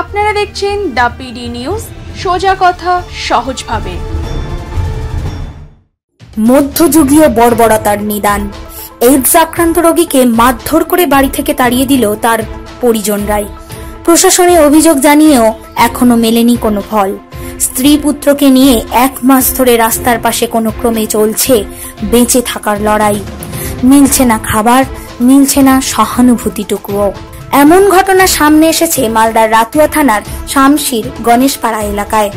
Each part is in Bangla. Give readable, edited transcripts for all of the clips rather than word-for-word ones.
আপনারা দেখছেন দ্য পিডি নিউজ, সোজা কথা সহজভাবে। মধ্যযুগীয় বর্বরতার নিদান। এইডস আক্রান্ত রোগীকে মারধর করে বাড়ি থেকে তাড়িয়ে দিল তার পরিজনরাই। প্রশাসনে অভিযোগ জানিয়েও এখনো মেলেনি কোনো ফল। স্ত্রী পুত্রকে নিয়ে 1 মাস ধরে রাস্তার পাশে কোনো ক্রমে চলছে বেঁচে থাকার লড়াই। মিলছে না খাবার, মিলছে না সহানুভূতিটুকুও। এমন ঘটনা সামনে এসেছে মালদার রাতুয়া থানার শামশির গণেশপাড়া এলাকায়।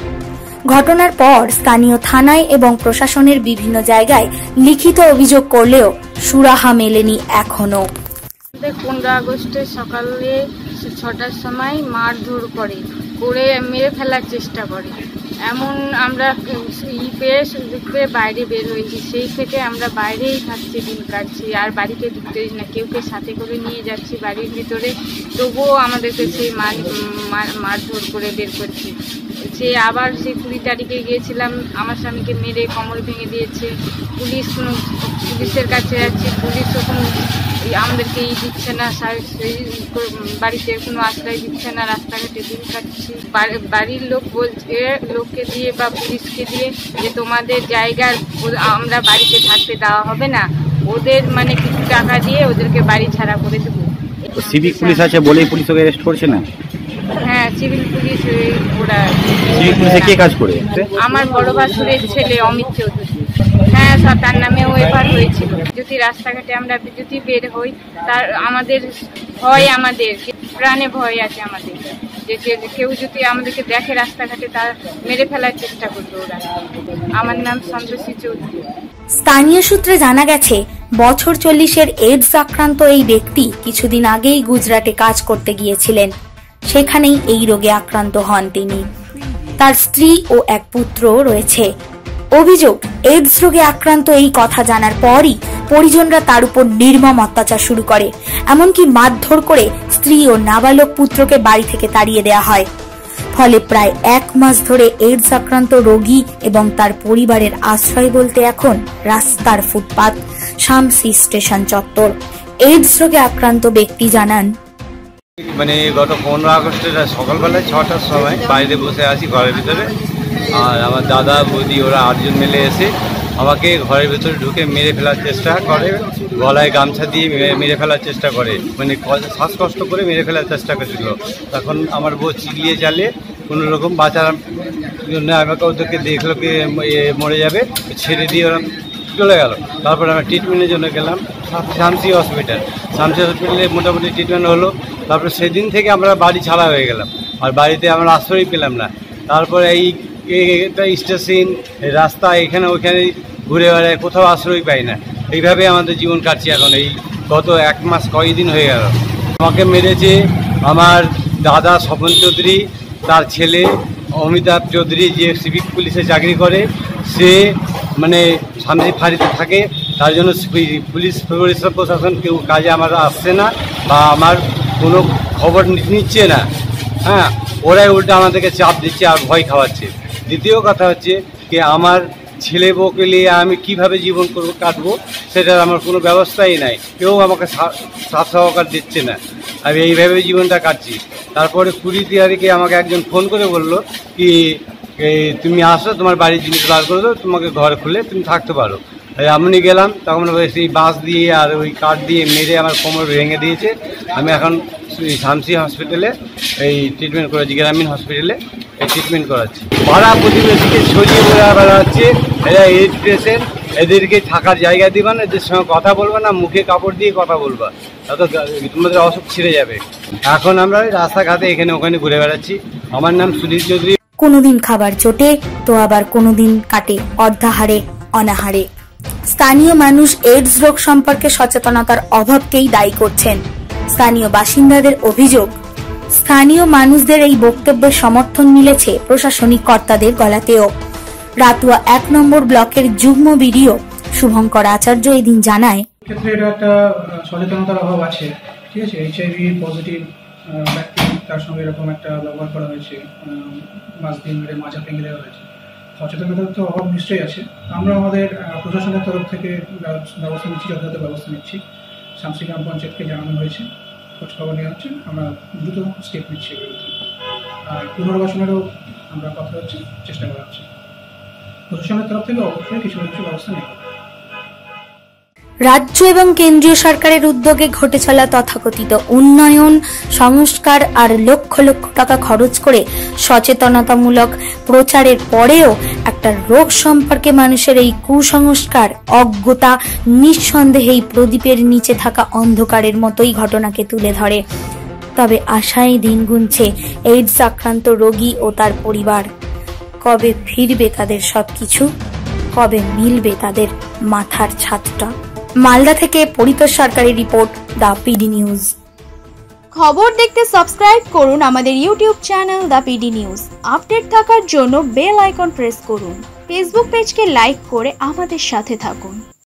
ঘটনার পর স্থানীয় থানায় এবং প্রশাসনের বিভিন্ন জায়গায় লিখিত অভিযোগ করলেও সুরাহা মেলেনি এখনো। 15 আগস্টের সকালে 6টার সময় মারধর করে মেরে ফেলার চেষ্টা করে। এমন আমরা পেয়ে বাইরে বের হয়েছি, সেই থেকে আমরা বাইরেই থাকছি, দিন কাটছি, আর বাড়িতে ঢুকতে না, কেউকে সাথে করে নিয়ে যাচ্ছি বাড়ির ভিতরে, তবুও আমাদেরকে সেই মারধর করে বের করছে। সে আবার সেই 20 তারিখে গিয়েছিলাম, আমার স্বামীকে মেরে কোমর ভেঙে দিয়েছে। পুলিশের কাছে যাচ্ছি, পুলিশও কোনো আমাদেরকে দিচ্ছে না, বাড়িতে কোনো আশ্রয় দিচ্ছে না, রাস্তাঘাটে দিন কাটছি। বাড়ির লোক বলছে, লোককে দিয়ে বা পুলিশকে দিয়ে যে তোমাদের জায়গার আমরা বাড়িতে থাকতে দেওয়া হবে না, ওদের মানে কিছু টাকা দিয়ে ওদেরকে বাড়ি ছাড়া করে দেবো। সিভিক পুলিশ আছে বলেই পুলিশ ওকে অ্যারেস্ট করছে না? হ্যাঁ, সিভিল পুলিশ। ওরা সিভিক পুলিশে কে কাজ করে? আমার বড় ভাসুরের ছেলে অমিত চৌধুরী। হ্যাঁ, তার নামেও এবার হয়েছিল। যদি রাস্তাঘাটে আমরা যদি বের হই, তার আমাদের ভয়, আমাদের প্রাণে ভয় আছে আমাদের, যে কেউ যদি আমাদেরকে দেখে রাস্তাঘাটে, তার মেরে ফেলার চেষ্টা করবে ওরা। আমার নাম সন্তোষী চৌধুরী। স্থানীয় সূত্রে জানা গেছে, বছর 40-এর এইডস আক্রান্ত এই ব্যক্তি কিছুদিন আগেই গুজরাটে কাজ করতে গিয়েছিলেন। সেখানেই এই রোগে আক্রান্ত হন তিনি। তার স্ত্রী ও এক পুত্র রয়েছে। অভিযোগ, এইডস রোগে আক্রান্ত এই কথা জানার পরই পরিজনরা তার উপর নির্মম অত্যাচার শুরু করে। এমনকি মারধর করে স্ত্রী ও নাবালক পুত্রকে বাড়ি থেকে তাড়িয়ে দেওয়া হয়। ফলে প্রায় 1 মাস ধরে এইডস আক্রান্ত রোগী এবং তার পরিবারের আশ্রয় বলতে এখন রাস্তার ফুটপাত, শামসি স্টেশন চত্বর। এইডস রোগে আক্রান্ত ব্যক্তি জানান, মানে গত 15 আগস্টের সকালবেলায় 6টার সময় বাইরে বসে আছি ঘরের ভিতরে, আর আমার দাদা বৌদি ওরা 8 জন মিলে এসে আমাকে ঘরের ভিতরে ঢুকে মেরে ফেলার চেষ্টা করে, গলায় গামছা দিয়ে মেরে ফেলার চেষ্টা করে, মানে শ্বাসকষ্ট করে মেরে ফেলার চেষ্টা করেছিল। তখন আমার বউ চিলিয়ে চালিয়ে কোনো রকম বাঁচার জন্য আমাকে ওদেরকে দেখলো কি মরে যাবে, ছেড়ে দিয়ে ওরা চলে গেল। তারপরে আমরা ট্রিটমেন্টের জন্য গেলাম শামসি হসপিটালে মোটামুটি ট্রিটমেন্ট হলো। তারপরে সেদিন থেকে আমরা বাড়ি ছাড়া হয়ে গেলাম, আর বাড়িতে আমরা আশ্রয় পেলাম না। তারপরে এইটা স্টেশন, রাস্তা, এখানে ওইখানে ঘুরে বেড়ায়, কোথাও আশ্রয় পাই না। এইভাবে আমাদের জীবন কাটছে এখন। এই গত 1 মাস কয়েকদিন হয়ে গেল। আমাকে মেরেছে আমার দাদা স্বপন চৌধুরী, তার ছেলে অমিতাভ চৌধুরী, যে সিভিক পুলিশে চাকরি করে, সে মানে শামসি ফাঁড়িতে থাকে। তার জন্য পুলিশ প্রশাসন কেউ কাজে আমার আসছে না বা আমার কোনো খবর নিচ্ছে না। হ্যাঁ, ওরাই উল্টা আমাদেরকে চাপ দিচ্ছে আর ভয় খাওয়াচ্ছে। দ্বিতীয় কথা হচ্ছে কি, আমার ছেলে বউকে নিয়ে আমি কিভাবে জীবন কাটবো সেটার আমার কোনো ব্যবস্থাই নাই। কেউ আমাকে সাথ সহকার দিচ্ছে না, আমি এইভাবে জীবনটা কাটছি। তারপরে 20 তারিখে আমাকে একজন ফোন করে বললো কি তুমি আসো, তোমার বাড়ির জিনিস বার করে দাও, তোমাকে ঘর খুলে তুমি থাকতে পারো। আমি গেলাম, তখন সেই বাঁশ দিয়ে আর ওই কাঠ দিয়ে মেরে আমার কোমর ভেঙে দিয়েছে। আমি এখন শামসি হসপিটালে এই ট্রিটমেন্ট করাচ্ছি, গ্রামীণ হসপিটালে এই ট্রিটমেন্ট করাচ্ছি। পাড়া প্রতিবেশীকে ছড়িয়ে বেড়াচ্ছে, এরা এইড পেশেন্ট, এদেরকে থাকার জায়গা দিবা না, এদের সঙ্গে কথা বলবা না, মুখে কাপড় দিয়ে কথা বলবা, তাতে তোমাদের অসুখ ছেড়ে যাবে। এখন আমরা রাস্তাঘাটে এখানে ওখানে ঘুরে বেড়াচ্ছি। আমার নাম সুধীর চৌধুরী। কোনোদিন খাবার জোটে তো আবার কোনোদিন কাটে অর্ধাহারে অনাহারে। স্থানীয় মানুষ এইডস রোগ সম্পর্কে সচেতনতার অভাবকেই দায়ী করছেন। স্থানীয় বাসিন্দাদের অভিযোগ, স্থানীয় মানুষদের এই বক্তব্যের সমর্থন মিলেছে প্রশাসনিক কর্তাদের গলাতেও। রাতুয়া 1 নম্বর ব্লকের যুগ্ম বিডিও শুভঙ্কর আচার্য এদিন জানায়, ক্ষেত্রে এটা একটা সচেতনতার অভাব আছে। ঠিক আছে, HIV পজিটিভ ব্যক্তি, তার সঙ্গে এরকম একটা ব্যবহার করা হয়েছে, মাছ দিয়ে মেরে মাজা ভেঙে দেওয়া হয়েছে। সচেতনতার তো অভাব নিশ্চয়ই আছে। আমরা আমাদের প্রশাসনের তরফ থেকে ব্যবস্থা নিচ্ছি, যথাযথ ব্যবস্থা নিচ্ছি। শামসি গ্রাম পঞ্চায়েতকে জানানো হয়েছে, খোঁজ খবর নেওয়া হচ্ছে, আমরা দ্রুত স্টেপ নিচ্ছি এর বিরুদ্ধে। পুনর্বাসনেরও আমরা কথা হচ্ছে, চেষ্টা করা হচ্ছে। প্রশাসনের তরফ থেকে অবশ্যই কিছু না কিছু ব্যবস্থা নেওয়া হবে। রাজ্য এবং কেন্দ্রীয় সরকারের উদ্যোগে ঘটে চলা তথাকথিত উন্নয়ন, সংস্কার আর লক্ষ লক্ষ টাকা খরচ করে সচেতনতামূলক প্রচারের পরেও একটা রোগ সম্পর্কে মানুষের এই কুসংস্কার, অজ্ঞতা নিঃসন্দেহে এই প্রদীপের নিচে থাকা অন্ধকারের মতোই ঘটনাকে তুলে ধরে। তবে আশায় দিন গুনছে এইডস আক্রান্ত রোগী ও তার পরিবার। কবে ফিরবে তাদের সবকিছু? কবে মিলবে তাদের মাথার ছাদটা? মালদা থেকে পরিতোষ সরকারের রিপোর্ট, দ্য পিডি নিউজ। খবর দেখতে সাবস্ক্রাইব করুন আমাদের YouTube channel the PD news. Update থাকার জন্য বেল আইকন প্রেস করুন। ফেসবুক পেজকে লাইক করে আমাদের সাথে থাকুন।